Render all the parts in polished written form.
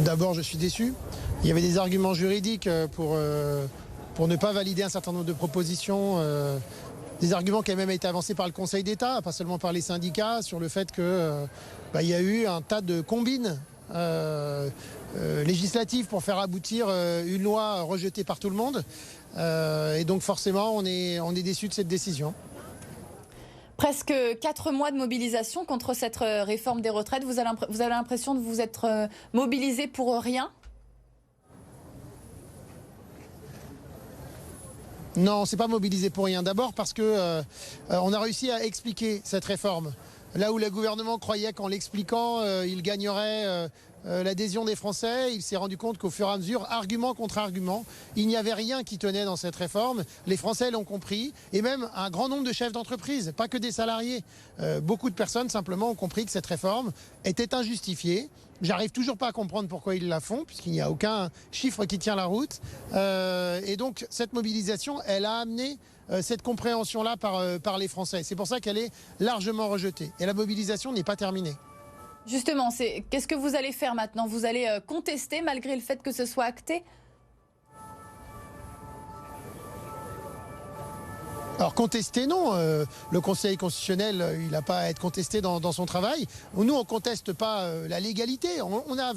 D'abord, je suis déçu. Il y avait des arguments juridiques pour ne pas valider un certain nombre de propositions. Des arguments qui avaient même été avancés par le Conseil d'État, pas seulement par les syndicats, sur le fait que il y a eu un tas de combines législatives pour faire aboutir une loi rejetée par tout le monde. Et donc forcément, on est déçu de cette décision. Presque 4 mois de mobilisation contre cette réforme des retraites. Vous avez l'impression de vous être mobilisé pour rien ? Non, c'est pas mobilisé pour rien. D'abord parce que on a réussi à expliquer cette réforme. Là où le gouvernement croyait qu'en l'expliquant, il gagnerait l'adhésion des Français, il s'est rendu compte qu'au fur et à mesure, argument contre argument, il n'y avait rien qui tenait dans cette réforme. Les Français l'ont compris, et même un grand nombre de chefs d'entreprise, pas que des salariés. Beaucoup de personnes simplement ont compris que cette réforme était injustifiée. J'arrive toujours pas à comprendre pourquoi ils la font, puisqu'il n'y a aucun chiffre qui tient la route. Et donc cette mobilisation, elle a amené cette compréhension-là par les Français. C'est pour ça qu'elle est largement rejetée. Et la mobilisation n'est pas terminée. Justement, qu'est-ce que vous allez faire maintenant ? Vous allez contester malgré le fait que ce soit acté ? Alors contester, non. Le Conseil constitutionnel, il n'a pas à être contesté dans son travail. Nous, on ne conteste pas la légalité. On a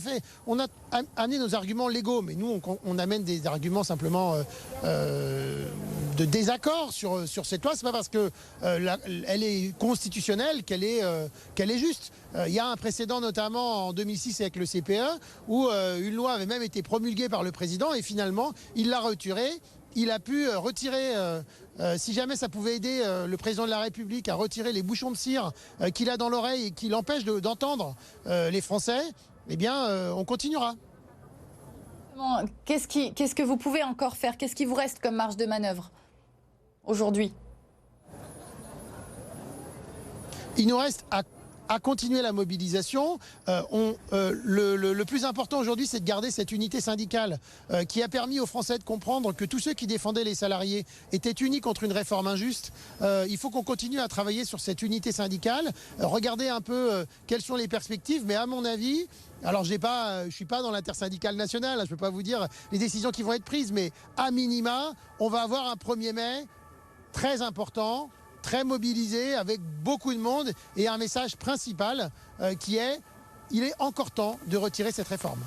amené nos arguments légaux, mais nous, on amène des arguments simplement de désaccord sur cette loi. C'est pas parce que elle est constitutionnelle qu'elle est juste. Il y a un précédent, notamment en 2006 avec le CPE, où une loi avait même été promulguée par le président et finalement, il l'a retirée. Il a pu retirer, si jamais ça pouvait aider le président de la République à retirer les bouchons de cire qu'il a dans l'oreille et qui l'empêchent d'entendre les Français, eh bien, on continuera. Qu'est-ce que vous pouvez encore faire ? Qu'est-ce qui vous reste comme marge de manœuvre aujourd'hui ? Il nous reste à continuer la mobilisation. Le plus important aujourd'hui, c'est de garder cette unité syndicale qui a permis aux Français de comprendre que tous ceux qui défendaient les salariés étaient unis contre une réforme injuste. Il faut qu'on continue à travailler sur cette unité syndicale, regarder un peu quelles sont les perspectives, mais à mon avis, alors je suis pas dans l'intersyndicale nationale, je ne peux pas vous dire les décisions qui vont être prises, mais à minima, on va avoir un 1er mai très important, très mobilisé, avec beaucoup de monde, et un message principal qui est: il est encore temps de retirer cette réforme.